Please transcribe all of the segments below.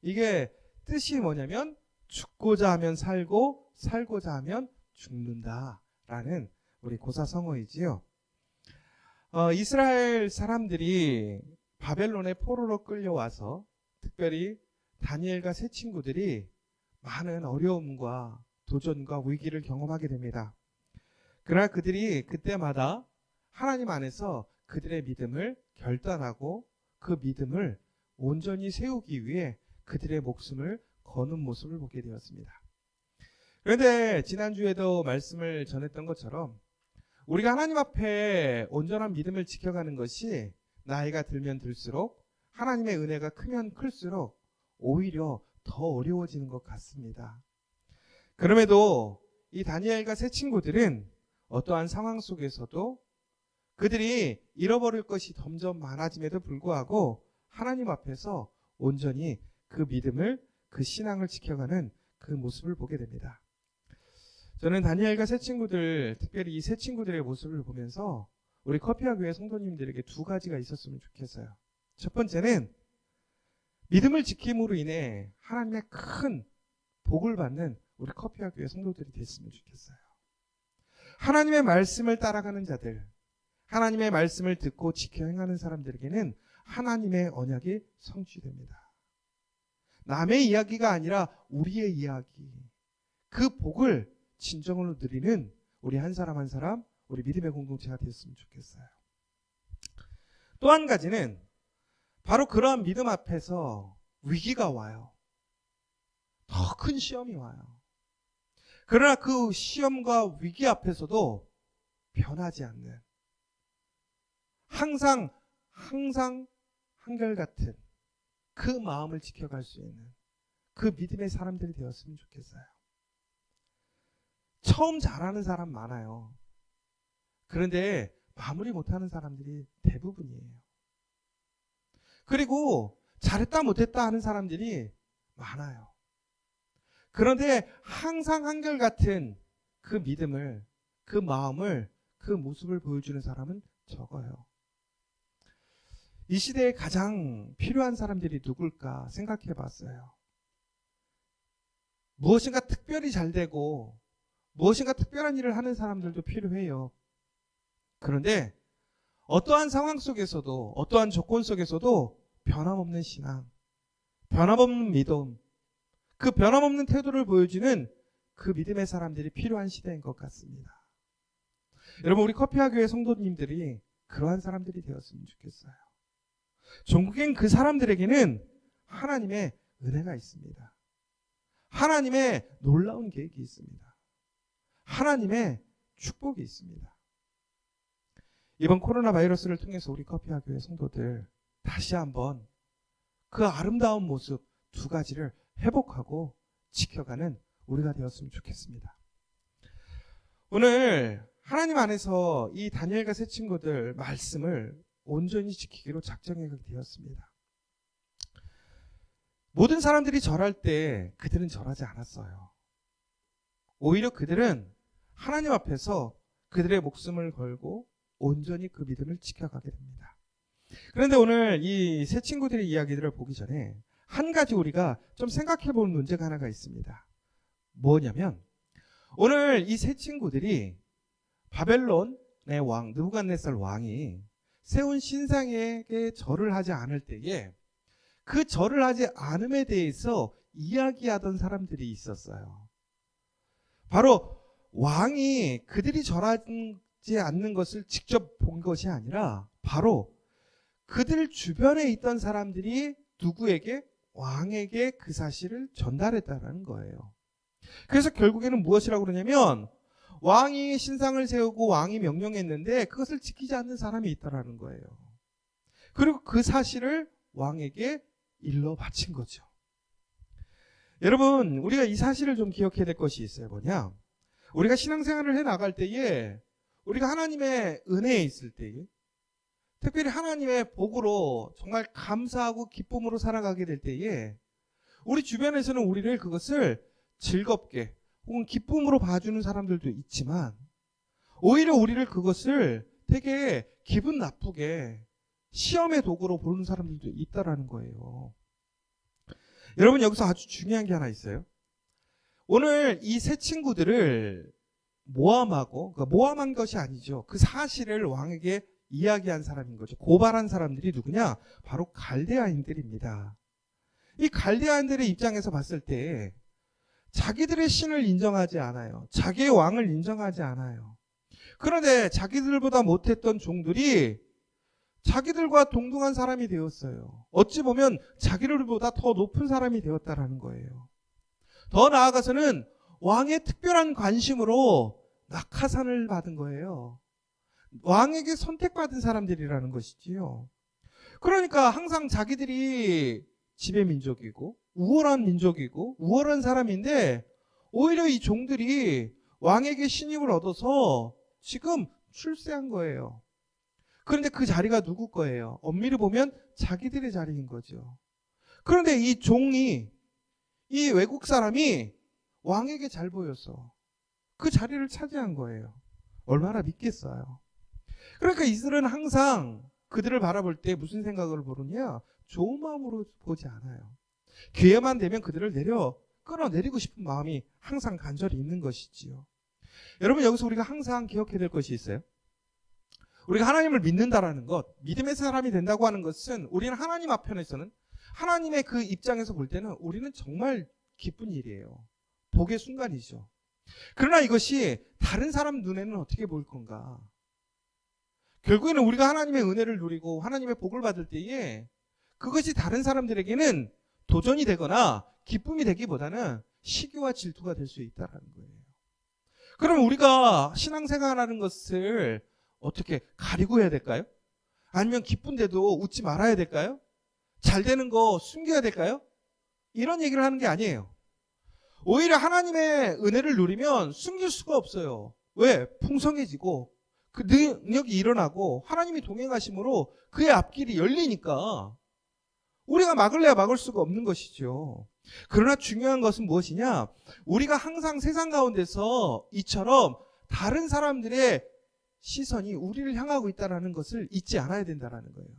이게 뜻이 뭐냐면 죽고자 하면 살고 살고자 하면 죽는다라는 우리 고사성어이지요. 이스라엘 사람들이 바벨론의 포로로 끌려와서 특별히 다니엘과 세 친구들이 많은 어려움과 도전과 위기를 경험하게 됩니다. 그러나 그들이 그때마다 하나님 안에서 그들의 믿음을 결단하고 그 믿음을 온전히 세우기 위해 그들의 목숨을 거는 모습을 보게 되었습니다. 그런데 지난주에도 말씀을 전했던 것처럼 우리가 하나님 앞에 온전한 믿음을 지켜가는 것이 나이가 들면 들수록 하나님의 은혜가 크면 클수록 오히려 더 어려워지는 것 같습니다. 그럼에도 이 다니엘과 세 친구들은 어떠한 상황 속에서도 그들이 잃어버릴 것이 점점 많아짐에도 불구하고 하나님 앞에서 온전히 그 믿음을, 그 신앙을 지켜가는 그 모습을 보게 됩니다. 저는 다니엘과 세 친구들, 특별히 이 세 친구들의 모습을 보면서 우리 커피와 교회 성도님들에게 두 가지가 있었으면 좋겠어요. 첫 번째는 믿음을 지킴으로 인해 하나님의 큰 복을 받는 우리 커피와 교회 성도들이 됐으면 좋겠어요. 하나님의 말씀을 따라가는 자들, 하나님의 말씀을 듣고 지켜 행하는 사람들에게는 하나님의 언약이 성취됩니다. 남의 이야기가 아니라 우리의 이야기, 그 복을 진정으로 누리는 우리 한 사람 한 사람, 우리 믿음의 공동체가 됐으면 좋겠어요. 또 한 가지는 바로 그러한 믿음 앞에서 위기가 와요. 더 큰 시험이 와요. 그러나 그 시험과 위기 앞에서도 변하지 않는, 항상 한결같은 그 마음을 지켜갈 수 있는 그 믿음의 사람들이 되었으면 좋겠어요. 처음 잘하는 사람 많아요. 그런데 마무리 못하는 사람들이 대부분이에요. 그리고 잘했다 못했다 하는 사람들이 많아요. 그런데 항상 한결같은 그 믿음을, 그 마음을, 그 모습을 보여주는 사람은 적어요. 이 시대에 가장 필요한 사람들이 누굴까 생각해 봤어요. 무엇인가 특별히 잘 되고 무엇인가 특별한 일을 하는 사람들도 필요해요. 그런데 어떠한 상황 속에서도, 어떠한 조건 속에서도 변함없는 신앙, 변함없는 믿음, 그 변함없는 태도를 보여주는 그 믿음의 사람들이 필요한 시대인 것 같습니다. 여러분, 우리 커피와 교회 성도님들이 그러한 사람들이 되었으면 좋겠어요. 종국인 그 사람들에게는 하나님의 은혜가 있습니다. 하나님의 놀라운 계획이 있습니다. 하나님의 축복이 있습니다. 이번 코로나 바이러스를 통해서 우리 커피와 교회 성도들 다시 한번 그 아름다운 모습 두 가지를 회복하고 지켜가는 우리가 되었으면 좋겠습니다. 오늘 하나님 안에서 이 다니엘과 세 친구들 말씀을 온전히 지키기로 작정하게 되었습니다. 모든 사람들이 절할 때 그들은 절하지 않았어요. 오히려 그들은 하나님 앞에서 그들의 목숨을 걸고 온전히 그 믿음을 지켜가게 됩니다. 그런데 오늘 이 세 친구들의 이야기들을 보기 전에 한 가지 우리가 좀 생각해 볼 문제가 하나가 있습니다. 뭐냐면 오늘 이 세 친구들이 바벨론의 왕 느부갓네살 왕이 세운 신상에게 절을 하지 않을 때에 그 절을 하지 않음에 대해서 이야기하던 사람들이 있었어요. 바로 왕이 그들이 절하지 않는 것을 직접 본 것이 아니라 바로 그들 주변에 있던 사람들이 누구에게? 왕에게 그 사실을 전달했다는 거예요. 그래서 결국에는 무엇이라고 그러냐면 왕이 신상을 세우고 왕이 명령했는데 그것을 지키지 않는 사람이 있다라는 거예요. 그리고 그 사실을 왕에게 일러 바친 거죠. 여러분, 우리가 이 사실을 좀 기억해야 될 것이 있어요. 뭐냐? 우리가 신앙생활을 해 나갈 때에 우리가 하나님의 은혜에 있을 때에 특별히 하나님의 복으로 정말 감사하고 기쁨으로 살아가게 될 때에 우리 주변에서는 우리를 그것을 즐겁게 혹은 기쁨으로 봐주는 사람들도 있지만 오히려 우리를 그것을 되게 기분 나쁘게 시험의 도구로 보는 사람들도 있다라는 거예요. 여러분 여기서 아주 중요한 게 하나 있어요. 오늘 이 세 친구들을 모함하고, 그러니까 모함한 것이 아니죠. 그 사실을 왕에게 이야기한 사람인 거죠. 고발한 사람들이 누구냐? 바로 갈대아인들입니다. 이 갈대아인들의 입장에서 봤을 때 자기들의 신을 인정하지 않아요. 자기의 왕을 인정하지 않아요. 그런데 자기들보다 못했던 종들이 자기들과 동등한 사람이 되었어요. 어찌 보면 자기들보다 더 높은 사람이 되었다라는 거예요. 더 나아가서는 왕의 특별한 관심으로 낙하산을 받은 거예요. 왕에게 선택받은 사람들이라는 것이지요. 그러니까 항상 자기들이 지배 민족이고 우월한 민족이고 우월한 사람인데 오히려 이 종들이 왕에게 신임을 얻어서 지금 출세한 거예요. 그런데 그 자리가 누구 거예요? 엄밀히 보면 자기들의 자리인 거죠. 그런데 이 종이, 이 외국 사람이 왕에게 잘 보여서 그 자리를 차지한 거예요. 얼마나 믿겠어요. 그러니까 이들은 항상 그들을 바라볼 때 무슨 생각을 보느냐? 좋은 마음으로 보지 않아요. 기회만 되면 그들을 끌어내리고 싶은 마음이 항상 간절히 있는 것이지요. 여러분 여기서 우리가 항상 기억해야 될 것이 있어요. 우리가 하나님을 믿는다라는 것, 믿음의 사람이 된다고 하는 것은 우리는 하나님 앞편에서는 하나님의 그 입장에서 볼 때는 우리는 정말 기쁜 일이에요. 복의 순간이죠. 그러나 이것이 다른 사람 눈에는 어떻게 보일 건가? 결국에는 우리가 하나님의 은혜를 누리고 하나님의 복을 받을 때에 그것이 다른 사람들에게는 도전이 되거나 기쁨이 되기보다는 시기와 질투가 될 수 있다는 거예요. 그럼 우리가 신앙생활하는 것을 어떻게 가리고 해야 될까요? 아니면 기쁜데도 웃지 말아야 될까요? 잘 되는 거 숨겨야 될까요? 이런 얘기를 하는 게 아니에요. 오히려 하나님의 은혜를 누리면 숨길 수가 없어요. 왜? 풍성해지고 그 능력이 일어나고 하나님이 동행하심으로 그의 앞길이 열리니까 우리가 막을래야 막을 수가 없는 것이죠. 그러나 중요한 것은 무엇이냐? 우리가 항상 세상 가운데서 이처럼 다른 사람들의 시선이 우리를 향하고 있다는 것을 잊지 않아야 된다는 거예요.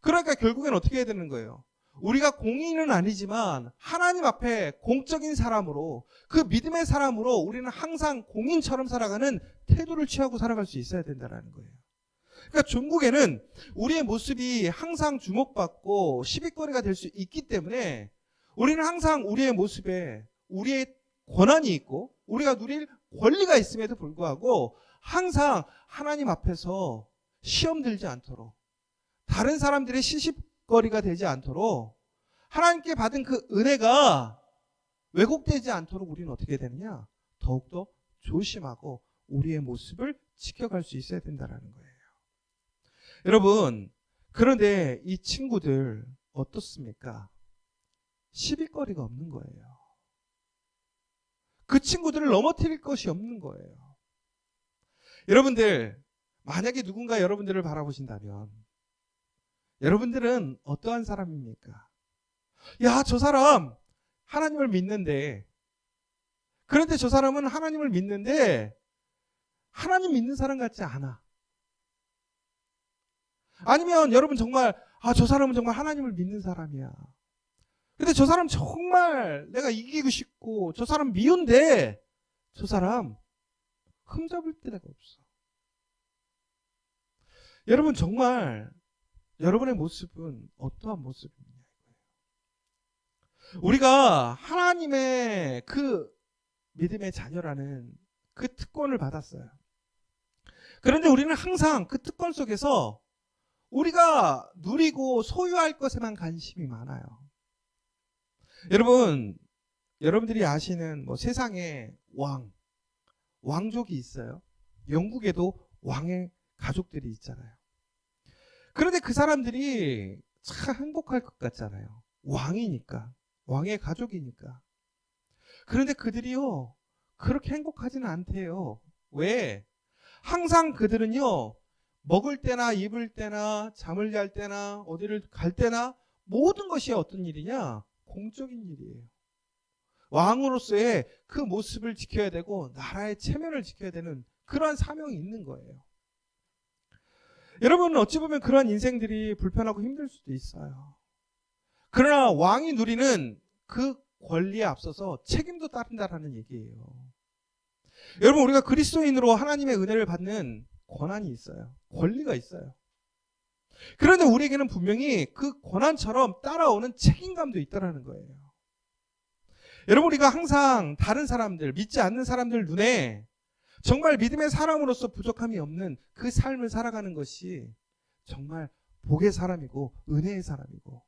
그러니까 결국엔 어떻게 해야 되는 거예요? 우리가 공인은 아니지만 하나님 앞에 공적인 사람으로, 그 믿음의 사람으로 우리는 항상 공인처럼 살아가는 태도를 취하고 살아갈 수 있어야 된다는 거예요. 그러니까 중국에는 우리의 모습이 항상 주목받고 시비거리가 될 수 있기 때문에 우리는 항상 우리의 모습에 우리의 권한이 있고 우리가 누릴 권리가 있음에도 불구하고 항상 하나님 앞에서 시험 들지 않도록, 다른 사람들의 시집거리가 되지 않도록, 하나님께 받은 그 은혜가 왜곡되지 않도록 우리는 어떻게 되느냐? 더욱더 조심하고 우리의 모습을 지켜갈 수 있어야 된다는 거예요. 여러분, 그런데 이 친구들 어떻습니까? 시비거리가 없는 거예요. 그 친구들을 넘어뜨릴 것이 없는 거예요. 여러분들, 만약에 누군가 여러분들을 바라보신다면 여러분들은 어떠한 사람입니까? 야, 저 사람 하나님을 믿는데, 그런데 저 사람은 하나님을 믿는데 하나님 믿는 사람 같지 않아. 아니면 여러분 정말 저 사람은 정말 하나님을 믿는 사람이야. 근데 저 사람 정말 내가 이기고 싶고 저 사람 미운데 저 사람 흠잡을 데가 없어. 여러분 정말 여러분의 모습은 어떠한 모습이냐 이거예요. 우리가 하나님의 그 믿음의 자녀라는 그 특권을 받았어요. 그런데 우리는 항상 그 특권 속에서 우리가 누리고 소유할 것에만 관심이 많아요. 여러분들이 아시는 세상에 왕족이 있어요. 영국에도 왕의 가족들이 있잖아요. 그런데 그 사람들이 참 행복할 것 같잖아요. 왕이니까, 왕의 가족이니까. 그런데 그들이요, 그렇게 행복하지는 않대요. 왜? 항상 그들은요, 먹을 때나 입을 때나 잠을 잘 때나 어디를 갈 때나 모든 것이 어떤 일이냐? 공적인 일이에요. 왕으로서의 그 모습을 지켜야 되고 나라의 체면을 지켜야 되는 그러한 사명이 있는 거예요. 여러분 어찌 보면 그러한 인생들이 불편하고 힘들 수도 있어요. 그러나 왕이 누리는 그 권리에 앞서서 책임도 따른다라는 얘기예요. 여러분, 우리가 그리스도인으로 하나님의 은혜를 받는 권한이 있어요. 권리가 있어요. 그런데 우리에게는 분명히 그 권한처럼 따라오는 책임감도 있다라는 거예요. 여러분, 우리가 항상 다른 사람들, 믿지 않는 사람들 눈에 정말 믿음의 사람으로서 부족함이 없는 그 삶을 살아가는 것이 정말 복의 사람이고 은혜의 사람이고,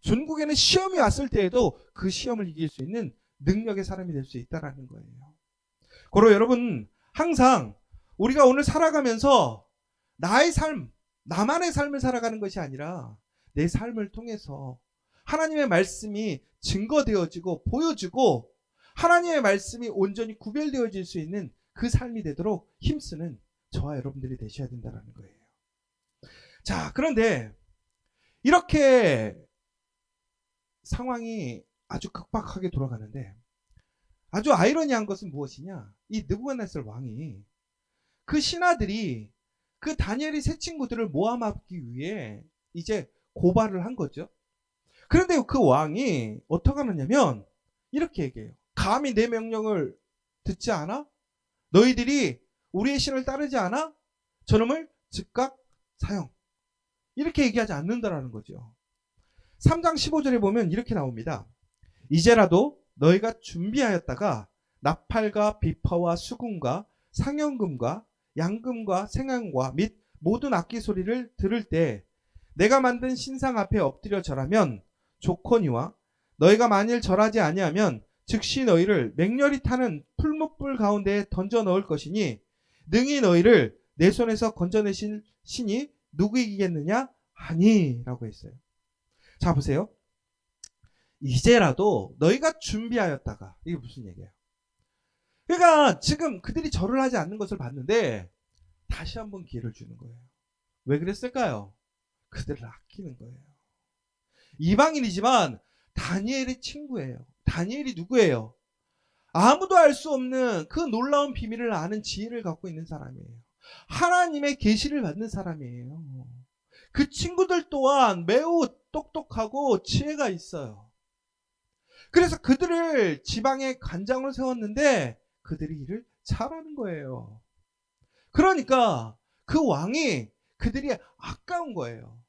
전국에는 시험이 왔을 때에도 그 시험을 이길 수 있는 능력의 사람이 될 수 있다는 거예요. 그리고 여러분, 항상 우리가 오늘 살아가면서 나의 삶, 나만의 삶을 살아가는 것이 아니라 내 삶을 통해서 하나님의 말씀이 증거되어지고 보여지고 하나님의 말씀이 온전히 구별되어질 수 있는 그 삶이 되도록 힘쓰는 저와 여러분들이 되셔야 된다는 거예요. 자, 그런데 이렇게 상황이 아주 급박하게 돌아가는데 아주 아이러니한 것은 무엇이냐? 이 느부갓네살 왕이 그 신하들이 그 다니엘의 세 친구들을 모함하기 위해 이제 고발을 한 거죠. 그런데 그 왕이 어떻게 하느냐면 이렇게 얘기해요. 감히 내 명령을 듣지 않아? 너희들이 우리의 신을 따르지 않아? 저놈을 즉각 사형. 이렇게 얘기하지 않는다라는 거죠. 3장 15절에 보면 이렇게 나옵니다. 이제라도 너희가 준비하였다가 나팔과 비파와 수금과 상연금과 양금과 생향과 및 모든 악기 소리를 들을 때 내가 만든 신상 앞에 엎드려 절하면 좋거니와 너희가 만일 절하지 아니하면 즉시 너희를 맹렬히 타는 풀무불 가운데에 던져 넣을 것이니 능히 너희를 내 손에서 건져내실 신이 누구이겠느냐 하니 라고 했어요. 자, 보세요. 이제라도 너희가 준비하였다가, 이게 무슨 얘기예요? 그러니까 지금 그들이 절을 하지 않는 것을 봤는데 다시 한번 기회를 주는 거예요. 왜 그랬을까요? 그들을 아끼는 거예요. 이방인이지만 다니엘의 친구예요. 다니엘이 누구예요? 아무도 알 수 없는 그 놀라운 비밀을 아는 지혜를 갖고 있는 사람이에요. 하나님의 계시를 받는 사람이에요. 그 친구들 또한 매우 똑똑하고 지혜가 있어요. 그래서 그들을 지방에 관장으로 세웠는데 그들이 일을 잘하는 거예요. 그러니까 그 왕이 그들이 아까운 거예요.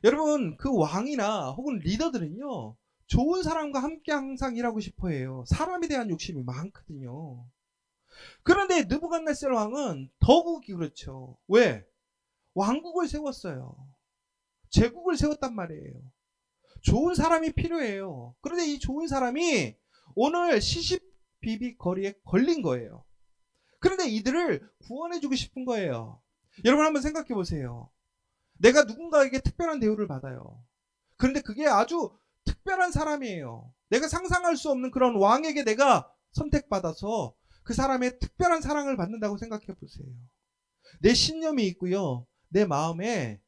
여러분, 그 왕이나 혹은 리더들은요, 좋은 사람과 함께 항상 일하고 싶어 해요. 사람에 대한 욕심이 많거든요. 그런데 느부갓네살 왕은 더욱이 그렇죠. 왜? 왕국을 세웠어요. 제국을 세웠단 말이에요. 좋은 사람이 필요해요. 그런데 이 좋은 사람이 오늘 시시비비 거리에 걸린 거예요. 그런데 이들을 구원해주고 싶은 거예요. 여러분, 한번 생각해 보세요. 내가 누군가에게 특별한 대우를 받아요. 그런데 그게 아주 특별한 사람이에요. 내가 상상할 수 없는 그런 왕에게 내가 선택받아서 그 사람의 특별한 사랑을 받는다고 생각해 보세요. 내 신념이 있고요. 내 마음에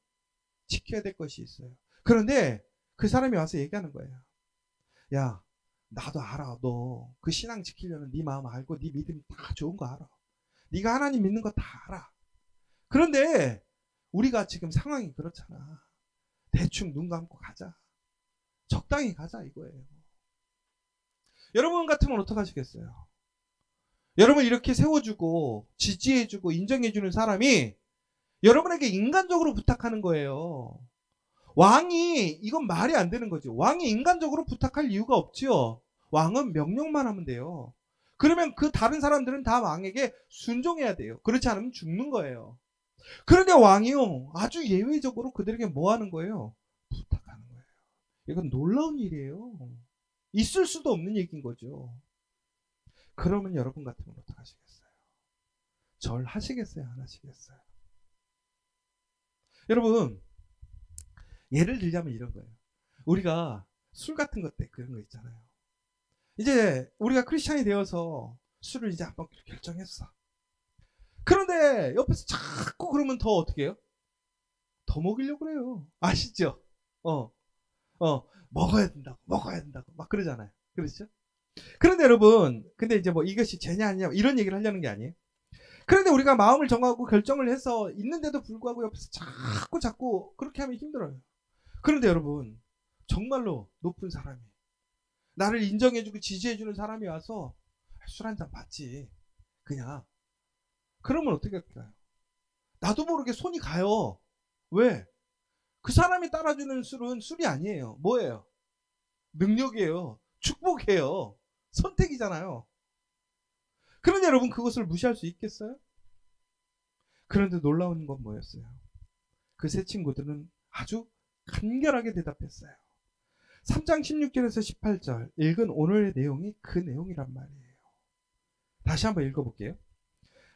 지켜야 될 것이 있어요. 그런데 그 사람이 와서 얘기하는 거예요. 야, 나도 알아. 너 그 신앙 지키려면 네 마음 알고 네 믿음 다 좋은 거 알아. 네가 하나님 믿는 거 다 알아. 그런데 우리가 지금 상황이 그렇잖아. 대충 눈 감고 가자. 적당히 가자 이거예요. 여러분 같으면 어떡하시겠어요? 여러분 이렇게 세워주고 지지해주고 인정해주는 사람이 여러분에게 인간적으로 부탁하는 거예요. 왕이, 이건 말이 안 되는 거죠. 왕이 인간적으로 부탁할 이유가 없지요. 왕은 명령만 하면 돼요. 그러면 그 다른 사람들은 다 왕에게 순종해야 돼요. 그렇지 않으면 죽는 거예요. 그런데 왕이요, 아주 예외적으로 그들에게 뭐 하는 거예요? 부탁하는 거예요. 이건 놀라운 일이에요. 있을 수도 없는 얘기인 거죠. 그러면 여러분 같으면 어떡하시겠어요? 절 하시겠어요? 안 하시겠어요? 여러분, 예를 들자면 이런 거예요. 우리가 술 같은 것 때 그런 거 있잖아요. 이제 우리가 크리스찬이 되어서 술을 이제 한번 결정했어. 그런데 옆에서 자꾸 그러면 더 어떻게 해요? 더 먹이려고 그래요. 아시죠? 먹어야 된다고 막 그러잖아요. 그렇죠? 그런데 여러분, 근데 이제 뭐 이것이 죄냐 아니냐 이런 얘기를 하려는 게 아니에요. 그런데 우리가 마음을 정하고 결정을 해서 있는데도 불구하고 옆에서 자꾸 그렇게 하면 힘들어요. 그런데 여러분, 정말로 높은 사람이, 나를 인정해주고 지지해주는 사람이 와서 술 한잔 받지 그냥, 그러면 어떻게 할까요? 나도 모르게 손이 가요. 왜? 그 사람이 따라주는 술은 술이 아니에요. 뭐예요? 능력이에요. 축복이에요. 선택이잖아요. 그런데 여러분, 그것을 무시할 수 있겠어요? 그런데 놀라운 건 뭐였어요? 그 세 친구들은 아주 간결하게 대답했어요. 3장 16절에서 18절 읽은 오늘의 내용이 그 내용이란 말이에요. 다시 한번 읽어볼게요.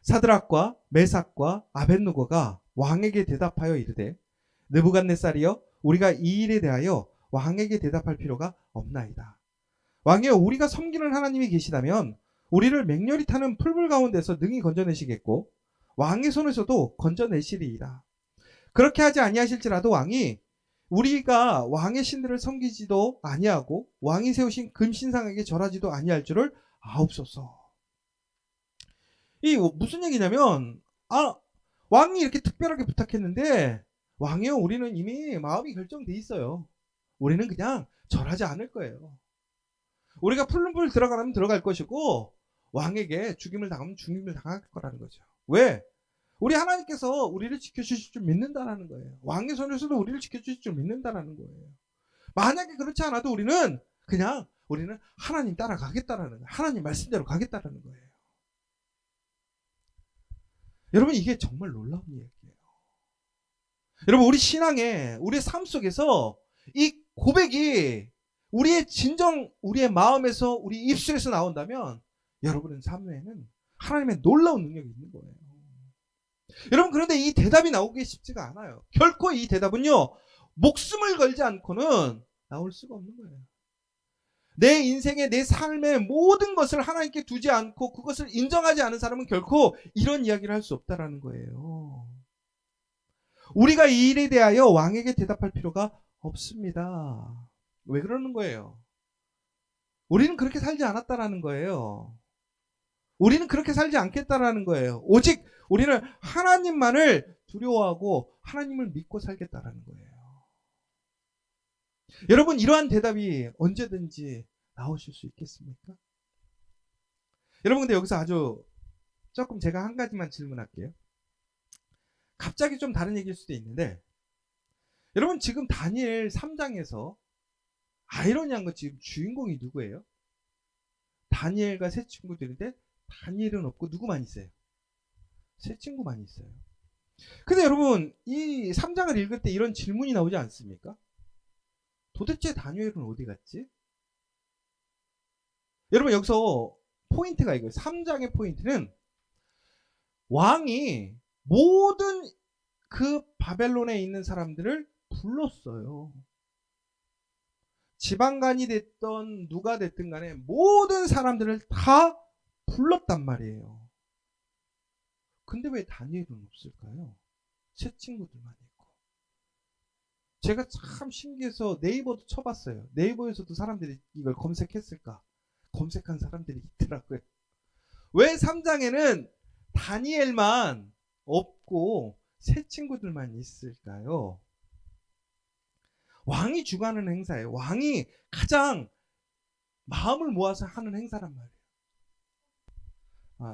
사드락과 메삭과 아벳느고가 왕에게 대답하여 이르되, 느부갓네살이여, 우리가 이 일에 대하여 왕에게 대답할 필요가 없나이다. 왕이여, 우리가 섬기는 하나님이 계시다면 우리를 맹렬히 타는 풀불 가운데서 능히 건져내시겠고 왕의 손에서도 건져내시리이다. 그렇게 하지 아니하실지라도 왕이 우리가 왕의 신들을 섬기지도 아니하고 왕이 세우신 금신상에게 절하지도 아니할 줄을 아옵소서. 이 무슨 얘기냐면, 왕이 이렇게 특별하게 부탁했는데, 왕이요, 우리는 이미 마음이 결정돼 있어요. 우리는 그냥 절하지 않을 거예요. 우리가 풀불 들어가면 들어갈 것이고 왕에게 죽임을 당하면 죽임을 당할 거라는 거죠. 왜? 우리 하나님께서 우리를 지켜주실 줄 믿는다라는 거예요. 왕의 손에서도 우리를 지켜주실 줄 믿는다라는 거예요. 만약에 그렇지 않아도 우리는 하나님 따라가겠다라는 거예요. 하나님 말씀대로 가겠다라는 거예요. 여러분, 이게 정말 놀라운 이야기예요. 여러분, 우리 신앙에, 우리의 삶 속에서 이 고백이 우리의 마음에서, 우리 입술에서 나온다면 여러분의 삶에는 하나님의 놀라운 능력이 있는 거예요. 여러분, 그런데 이 대답이 나오기 쉽지가 않아요. 결코 이 대답은요, 목숨을 걸지 않고는 나올 수가 없는 거예요. 내 인생의, 내 삶의 모든 것을 하나님께 두지 않고 그것을 인정하지 않은 사람은 결코 이런 이야기를 할 수 없다라는 거예요. 우리가 이 일에 대하여 왕에게 대답할 필요가 없습니다. 왜 그러는 거예요? 우리는 그렇게 살지 않았다라는 거예요. 우리는 그렇게 살지 않겠다라는 거예요. 오직 우리는 하나님만을 두려워하고 하나님을 믿고 살겠다라는 거예요. 여러분, 이러한 대답이 언제든지 나오실 수 있겠습니까? 여러분, 근데 여기서 아주 조금 제가 한 가지만 질문할게요. 갑자기 좀 다른 얘기일 수도 있는데, 여러분, 지금 다니엘 3장에서 아이러니한 거, 지금 주인공이 누구예요? 다니엘과 세 친구들인데 다니엘은 없고 누구만 있어요? 세 친구만 있어요. 근데 여러분, 이 3장을 읽을 때 이런 질문이 나오지 않습니까? 도대체 다니엘은 어디 갔지? 여러분, 여기서 포인트가 이거예요. 3장의 포인트는 왕이 모든 그 바벨론에 있는 사람들을 불렀어요. 지방간이 됐던 누가 됐든 간에 모든 사람들을 다 불렀단 말이에요. 근데 왜 다니엘은 없을까요? 세 친구들만 있고. 제가 참 신기해서 네이버도 쳐봤어요. 네이버에서도 사람들이 이걸 검색했을까? 검색한 사람들이 있더라고요. 왜 3장에는 다니엘만 없고 세 친구들만 있을까요? 왕이 주관하는 행사예요. 왕이 가장 마음을 모아서 하는 행사란 말이에요.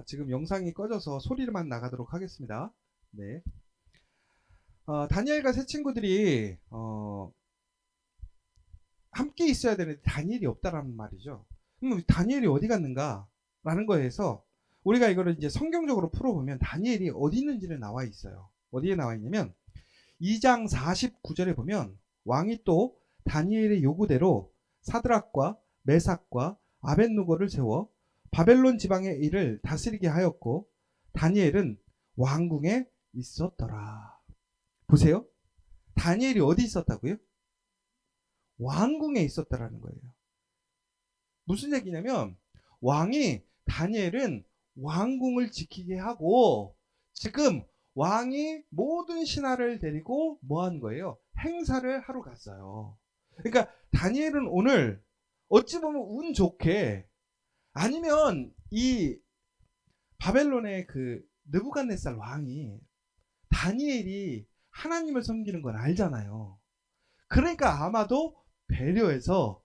지금 영상이 꺼져서 소리만 나가도록 하겠습니다. 네. 다니엘과 세 친구들이 함께 있어야 되는데 다니엘이 없다라는 말이죠. 그럼 다니엘이 어디 갔는가? 라는 거에서 우리가 이거를 이제 성경적으로 풀어보면 다니엘이 어디 있는지는 나와 있어요. 어디에 나와 있냐면 2장 49절에 보면 왕이 또 다니엘의 요구대로 사드락과 메삭과 아벳느고를 세워 바벨론 지방의 일을 다스리게 하였고 다니엘은 왕궁에 있었더라. 보세요. 다니엘이 어디 있었다고요? 왕궁에 있었다라는 거예요. 무슨 얘기냐면 다니엘은 왕궁을 지키게 하고 지금 왕이 모든 신하를 데리고 뭐 한 거예요? 행사를 하러 갔어요. 그러니까 다니엘은 오늘 어찌 보면 운 좋게, 아니면 이 바벨론의 그 느부갓네살 왕이 다니엘이 하나님을 섬기는 걸 알잖아요. 그러니까 아마도 배려해서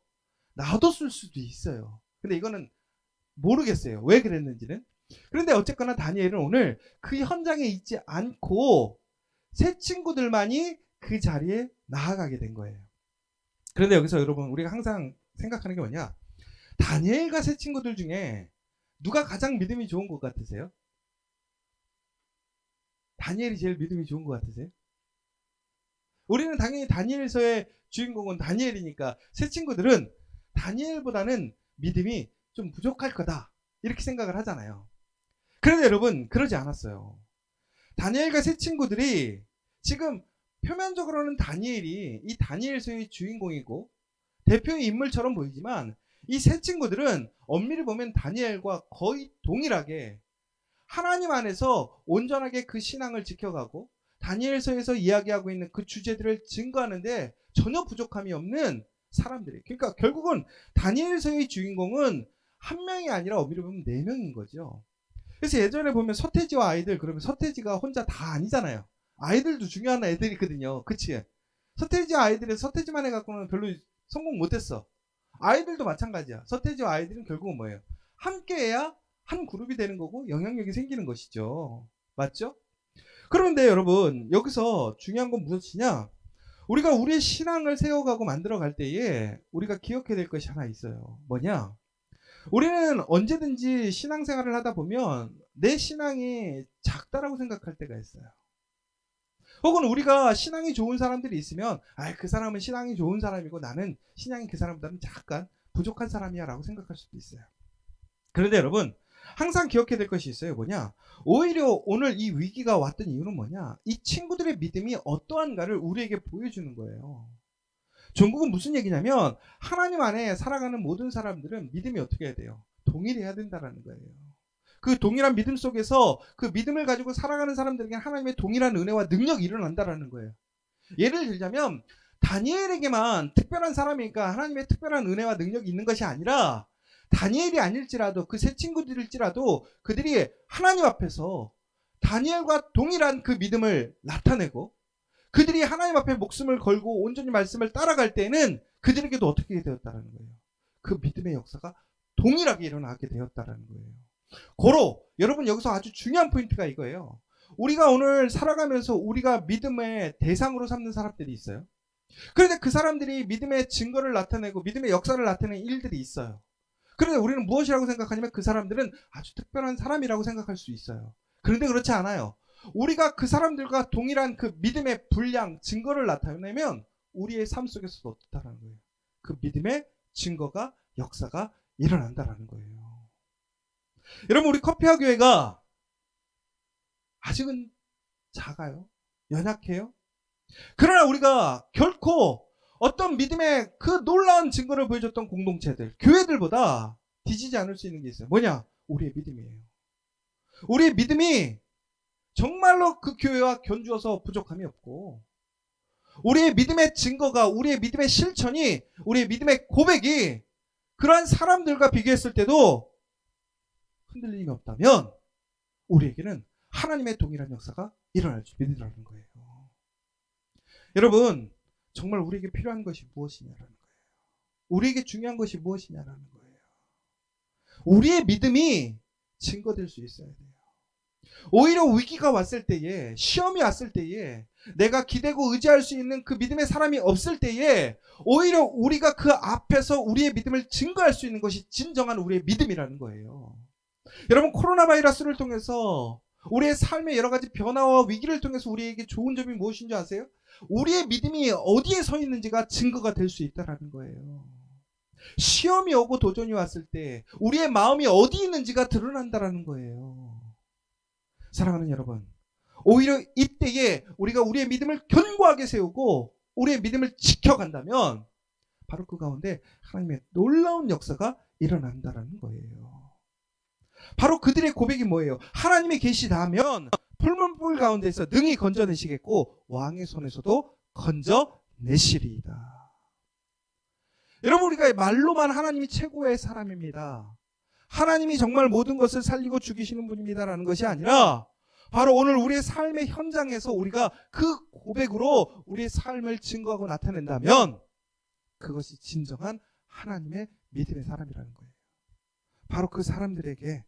놔뒀을 수도 있어요. 근데 이거는 모르겠어요. 왜 그랬는지는. 그런데 어쨌거나 다니엘은 오늘 그 현장에 있지 않고 세 친구들만이 그 자리에 나아가게 된 거예요. 그런데 여기서 여러분 우리가 항상 생각하는 게 뭐냐? 다니엘과 세 친구들 중에 누가 가장 믿음이 좋은 것 같으세요? 다니엘이 제일 믿음이 좋은 것 같으세요? 우리는 당연히 다니엘서의 주인공은 다니엘이니까 세 친구들은 다니엘보다는 믿음이 좀 부족할 거다 이렇게 생각을 하잖아요. 그런데 여러분 그러지 않았어요. 다니엘과 세 친구들이 지금 표면적으로는 다니엘이 이 다니엘서의 주인공이고 대표의 인물처럼 보이지만 이 세 친구들은 엄밀히 보면 다니엘과 거의 동일하게 하나님 안에서 온전하게 그 신앙을 지켜가고 다니엘서에서 이야기하고 있는 그 주제들을 증거하는데 전혀 부족함이 없는 사람들이에요. 그러니까 결국은 다니엘서의 주인공은 한 명이 아니라 엄밀히 보면 4명인 거죠. 그래서 예전에 보면 서태지와 아이들 그러면 서태지가 혼자 다 아니잖아요. 아이들도 중요한 애들이거든요. 그치? 서태지와 아이들은 서태지만 해갖고는 별로 성공 못했어. 아이들도 마찬가지야. 서태지와 아이들은 결국은 뭐예요? 함께 해야 한 그룹이 되는 거고 영향력이 생기는 것이죠. 맞죠? 그런데 여러분 여기서 중요한 건 무엇이냐? 우리가 우리의 신앙을 세워가고 만들어갈 때에 우리가 기억해야 될 것이 하나 있어요. 뭐냐? 우리는 언제든지 신앙생활을 하다 보면 내 신앙이 작다라고 생각할 때가 있어요. 혹은 우리가 신앙이 좋은 사람들이 있으면 그 사람은 신앙이 좋은 사람이고 나는 신앙이 그 사람보다는 약간 부족한 사람이야 라고 생각할 수도 있어요. 그런데 여러분 항상 기억해야 될 것이 있어요. 뭐냐? 오히려 오늘 이 위기가 왔던 이유는 뭐냐? 이 친구들의 믿음이 어떠한가를 우리에게 보여주는 거예요. 종국은 무슨 얘기냐면 하나님 안에 살아가는 모든 사람들은 믿음이 어떻게 해야 돼요? 동일해야 된다는 거예요. 그 동일한 믿음 속에서 그 믿음을 가지고 살아가는 사람들에게 하나님의 동일한 은혜와 능력이 일어난다는 거예요. 예를 들자면 다니엘에게만 특별한 사람이니까 하나님의 특별한 은혜와 능력이 있는 것이 아니라 다니엘이 아닐지라도 그 세 친구들일지라도 그들이 하나님 앞에서 다니엘과 동일한 그 믿음을 나타내고 그들이 하나님 앞에 목숨을 걸고 온전히 말씀을 따라갈 때는 그들에게도 어떻게 되었다는 거예요. 그 믿음의 역사가 동일하게 일어나게 되었다는 거예요. 고로 여러분 여기서 아주 중요한 포인트가 이거예요. 우리가 오늘 살아가면서 우리가 믿음의 대상으로 삼는 사람들이 있어요. 그런데 그 사람들이 믿음의 증거를 나타내고 믿음의 역사를 나타내는 일들이 있어요. 그런데 우리는 무엇이라고 생각하냐면 그 사람들은 아주 특별한 사람이라고 생각할 수 있어요. 그런데 그렇지 않아요. 우리가 그 사람들과 동일한 그 믿음의 분량, 증거를 나타내면 우리의 삶 속에서도 어떻다는 거예요. 그 믿음의 증거가, 역사가 일어난다는 거예요. 여러분 우리 커피와 교회가 아직은 작아요. 연약해요. 그러나 우리가 결코 어떤 믿음의 그 놀라운 증거를 보여줬던 공동체들, 교회들보다 뒤지지 않을 수 있는 게 있어요. 뭐냐? 우리의 믿음이에요. 우리의 믿음이 정말로 그 교회와 견주어서 부족함이 없고 우리의 믿음의 증거가 우리의 믿음의 실천이 우리의 믿음의 고백이 그러한 사람들과 비교했을 때도 흔들림이 없다면 우리에게는 하나님의 동일한 역사가 일어날 줄 믿으라는 거예요. 여러분 정말 우리에게 필요한 것이 무엇이냐라는 거예요. 우리에게 중요한 것이 무엇이냐라는 거예요. 우리의 믿음이 증거될 수 있어야 돼요. 오히려 위기가 왔을 때에 시험이 왔을 때에 내가 기대고 의지할 수 있는 그 믿음의 사람이 없을 때에 오히려 우리가 그 앞에서 우리의 믿음을 증거할 수 있는 것이 진정한 우리의 믿음이라는 거예요. 여러분 코로나 바이러스를 통해서 우리의 삶의 여러 가지 변화와 위기를 통해서 우리에게 좋은 점이 무엇인지 아세요? 우리의 믿음이 어디에 서 있는지가 증거가 될 수 있다는 거예요. 시험이 오고 도전이 왔을 때 우리의 마음이 어디 있는지가 드러난다는 거예요. 사랑하는 여러분, 오히려 이때에 우리가 우리의 믿음을 견고하게 세우고 우리의 믿음을 지켜간다면 바로 그 가운데 하나님의 놀라운 역사가 일어난다는 거예요. 바로 그들의 고백이 뭐예요? 하나님이 계시다면 풀문불 가운데서 능히 건져내시겠고 왕의 손에서도 건져내시리이다. 여러분 우리가 말로만 하나님이 최고의 사람입니다. 하나님이 정말 모든 것을 살리고 죽이시는 분입니다라는 것이 아니라 바로 오늘 우리의 삶의 현장에서 우리가 그 고백으로 우리의 삶을 증거하고 나타낸다면 그것이 진정한 하나님의 믿음의 사람이라는 거예요. 바로 그 사람들에게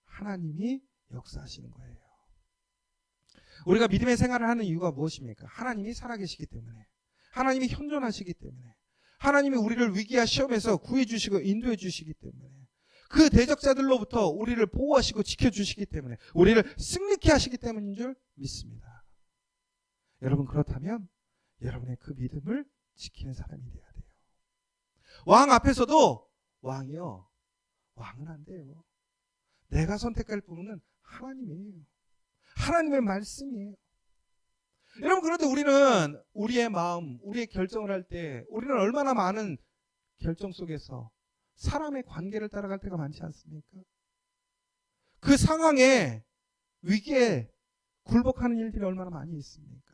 하나님이 역사하시는 거예요. 우리가 믿음의 생활을 하는 이유가 무엇입니까? 하나님이 살아계시기 때문에, 하나님이 현존하시기 때문에, 하나님이 우리를 위기와 시험에서 구해주시고 인도해주시기 때문에, 그 대적자들로부터 우리를 보호하시고 지켜주시기 때문에, 우리를 승리케 하시기 때문인 줄 믿습니다. 여러분, 그렇다면 여러분의 그 믿음을 지키는 사람이 돼야 돼요. 왕 앞에서도 왕은 안 돼요. 내가 선택할 분은 하나님이에요. 하나님의 말씀이에요. 여러분, 그런데 우리는 우리의 마음, 우리의 결정을 할 때 우리는 얼마나 많은 결정 속에서 사람의 관계를 따라갈 때가 많지 않습니까? 그 상황에, 위기에 굴복하는 일들이 얼마나 많이 있습니까?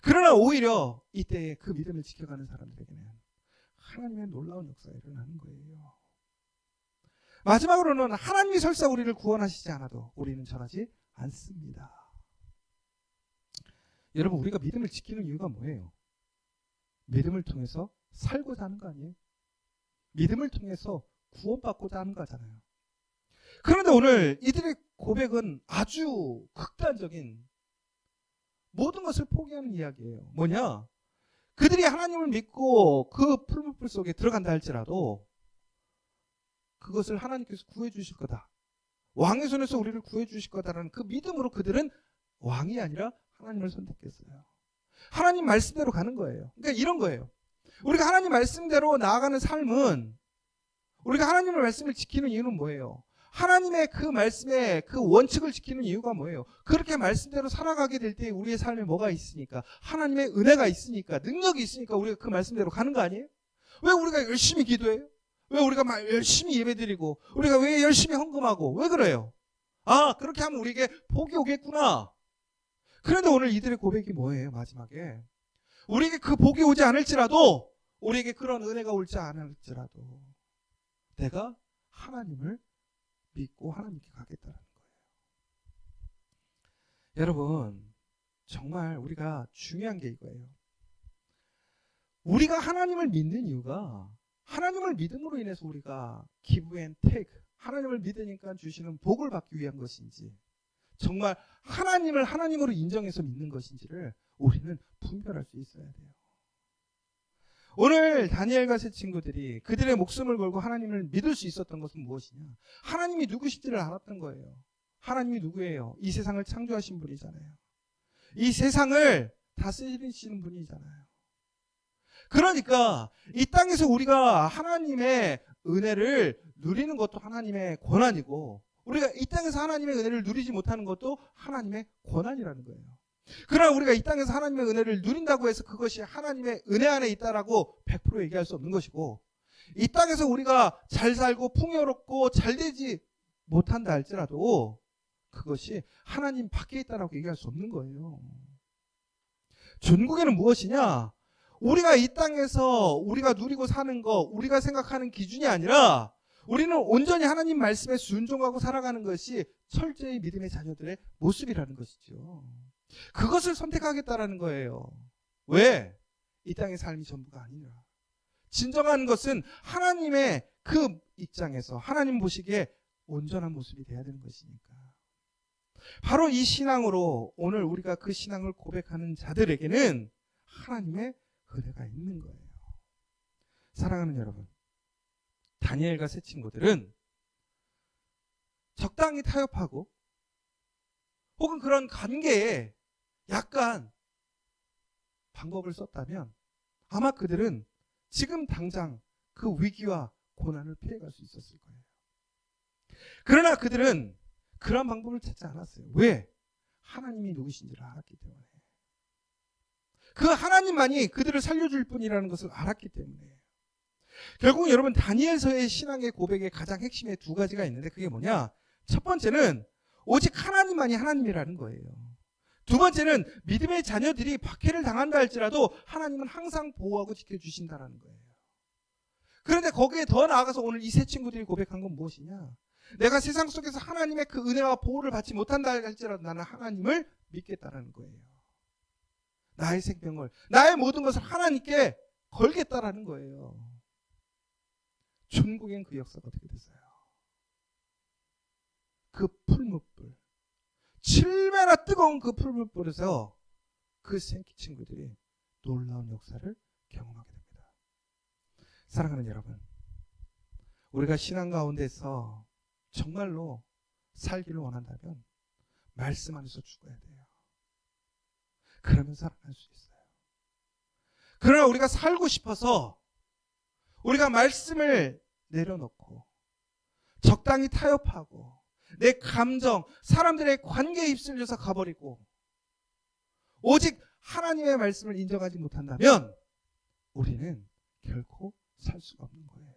그러나 오히려 이때에 그 믿음을 지켜가는 사람들에게는 하나님의 놀라운 역사가 일어나는 거예요. 마지막으로는 하나님이 설사 우리를 구원하시지 않아도 우리는 전하지 않습니다. 여러분, 우리가 믿음을 지키는 이유가 뭐예요? 믿음을 통해서 살고자 하는 거 아니에요? 믿음을 통해서 구원받고자 하는 거잖아요. 그런데 오늘 이들의 고백은 아주 극단적인, 모든 것을 포기하는 이야기예요. 뭐냐? 그들이 하나님을 믿고 그 풀무불 속에 들어간다 할지라도 그것을 하나님께서 구해주실 거다, 왕의 손에서 우리를 구해주실 거다라는 그 믿음으로 그들은 왕이 아니라 하나님을 선택했어요. 하나님 말씀대로 가는 거예요. 그러니까 이런 거예요. 우리가 하나님 말씀대로 나아가는 삶은, 우리가 하나님의 말씀을 지키는 이유는 뭐예요? 하나님의 그 말씀의 그 원칙을 지키는 이유가 뭐예요? 그렇게 말씀대로 살아가게 될 때 우리의 삶에 뭐가 있으니까? 하나님의 은혜가 있으니까, 능력이 있으니까 우리가 그 말씀대로 가는 거 아니에요? 왜 우리가 열심히 기도해요? 왜 우리가 열심히 예배드리고, 우리가 왜 열심히 헌금하고, 왜 그래요? 아, 그렇게 하면 우리에게 복이 오겠구나. 그런데 오늘 이들의 고백이 뭐예요? 마지막에 우리에게 그 복이 오지 않을지라도, 우리에게 그런 은혜가 올지 않을지라도 내가 하나님을 믿고 하나님께 가겠다는 거예요. 여러분, 정말 우리가 중요한 게 이거예요. 우리가 하나님을 믿는 이유가, 하나님을 믿음으로 인해서 우리가 give and take, 하나님을 믿으니까 주시는 복을 받기 위한 것인지, 정말 하나님을 하나님으로 인정해서 믿는 것인지를 우리는 분별할 수 있어야 돼요. 오늘 다니엘과 세 친구들이 그들의 목숨을 걸고 하나님을 믿을 수 있었던 것은 무엇이냐? 하나님이 누구신지를 알았던 거예요. 하나님이 누구예요? 이 세상을 창조하신 분이잖아요. 이 세상을 다스리시는 분이잖아요. 그러니까 이 땅에서 우리가 하나님의 은혜를 누리는 것도 하나님의 권한이고, 우리가 이 땅에서 하나님의 은혜를 누리지 못하는 것도 하나님의 권한이라는 거예요. 그러나 우리가 이 땅에서 하나님의 은혜를 누린다고 해서 그것이 하나님의 은혜 안에 있다라고 100% 얘기할 수 없는 것이고, 이 땅에서 우리가 잘 살고 풍요롭고 잘 되지 못한다 할지라도 그것이 하나님 밖에 있다라고 얘기할 수 없는 거예요. 전국에는 무엇이냐? 우리가 이 땅에서 우리가 누리고 사는 거, 우리가 생각하는 기준이 아니라 우리는 온전히 하나님 말씀에 순종하고 살아가는 것이 철저히 믿음의 자녀들의 모습이라는 것이죠. 그것을 선택하겠다라는 거예요. 왜? 이 땅의 삶이 전부가 아니라 진정한 것은 하나님의 그 입장에서 하나님 보시기에 온전한 모습이 돼야 되는 것이니까. 바로 이 신앙으로 오늘 우리가 그 신앙을 고백하는 자들에게는 하나님의 은혜가 있는 거예요. 사랑하는 여러분, 다니엘과 세 친구들은 적당히 타협하고 혹은 그런 관계에 약간 방법을 썼다면 아마 그들은 지금 당장 그 위기와 고난을 피해갈 수 있었을 거예요. 그러나 그들은 그런 방법을 찾지 않았어요. 왜? 하나님이 누구신지를 알았기 때문에. 그 하나님만이 그들을 살려줄 분이라는 것을 알았기 때문에. 결국 여러분, 다니엘서의 신앙의 고백의 가장 핵심의 두 가지가 있는데 그게 뭐냐? 첫 번째는 오직 하나님만이 하나님이라는 거예요. 두 번째는 믿음의 자녀들이 박해를 당한다 할지라도 하나님은 항상 보호하고 지켜주신다는 거예요. 그런데 거기에 더 나아가서 오늘 이 세 친구들이 고백한 건 무엇이냐? 내가 세상 속에서 하나님의 그 은혜와 보호를 받지 못한다 할지라도 나는 하나님을 믿겠다는 거예요. 나의 생명을, 나의 모든 것을 하나님께 걸겠다라는 거예요. 중국엔 그 역사가 어떻게 됐어요? 그 풀무불, 7배나 뜨거운 그 풀무불에서 그 생키 친구들이 놀라운 역사를 경험하게 됩니다. 사랑하는 여러분, 우리가 신앙 가운데서 정말로 살기를 원한다면 말씀 안에서 죽어야 돼요. 그러면 살아날 수 있어요. 그러나 우리가 살고 싶어서 우리가 말씀을 내려놓고 적당히 타협하고 내 감정, 사람들의 관계에 휩쓸려서 가버리고 오직 하나님의 말씀을 인정하지 못한다면 우리는 결코 살 수가 없는 거예요.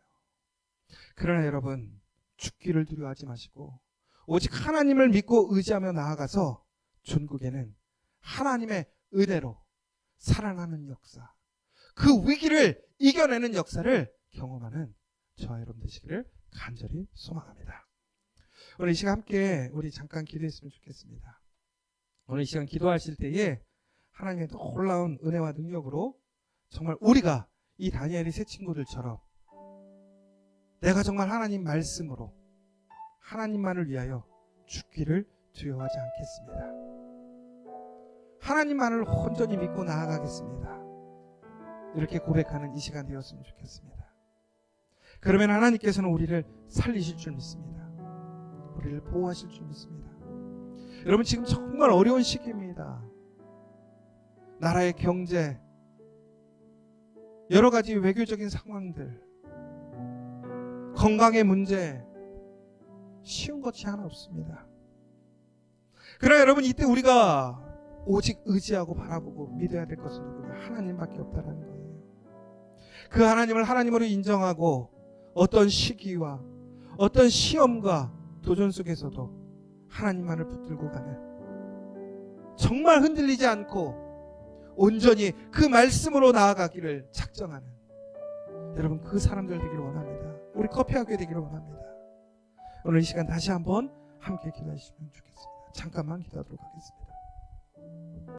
그러나 여러분, 죽기를 두려워하지 마시고 오직 하나님을 믿고 의지하며 나아가서 전국에는 하나님의 은혜로 살아나는 역사, 그 위기를 이겨내는 역사를 경험하는 저와 여러분 되시기를 간절히 소망합니다. 오늘 이 시간 함께 우리 잠깐 기도했으면 좋겠습니다. 오늘 이 시간 기도하실 때에 하나님의 놀라운 은혜와 능력으로 정말 우리가 이 다니엘의 세 친구들처럼 내가 정말 하나님 말씀으로 하나님만을 위하여 죽기를 두려워하지 않겠습니다. 하나님만을 온전히 믿고 나아가겠습니다. 이렇게 고백하는 이 시간 되었으면 좋겠습니다. 그러면 하나님께서는 우리를 살리실 줄 믿습니다. 우리를 보호하실 줄 믿습니다. 여러분, 지금 정말 어려운 시기입니다. 나라의 경제, 여러 가지 외교적인 상황들, 건강의 문제, 쉬운 것이 하나 없습니다. 그러나 여러분, 이때 우리가 오직 의지하고 바라보고 믿어야 될 것은 누구냐? 하나님밖에 없다는 거예요. 그 하나님을 하나님으로 인정하고 어떤 시기와 어떤 시험과 도전 속에서도 하나님만을 붙들고 가는, 정말 흔들리지 않고 온전히 그 말씀으로 나아가기를 작정하는 여러분, 그 사람들 되기를 원합니다. 우리 커피학교 되기를 원합니다. 오늘 이 시간 다시 한번 함께 기도하시면 좋겠습니다. 잠깐만 기도하도록 하겠습니다.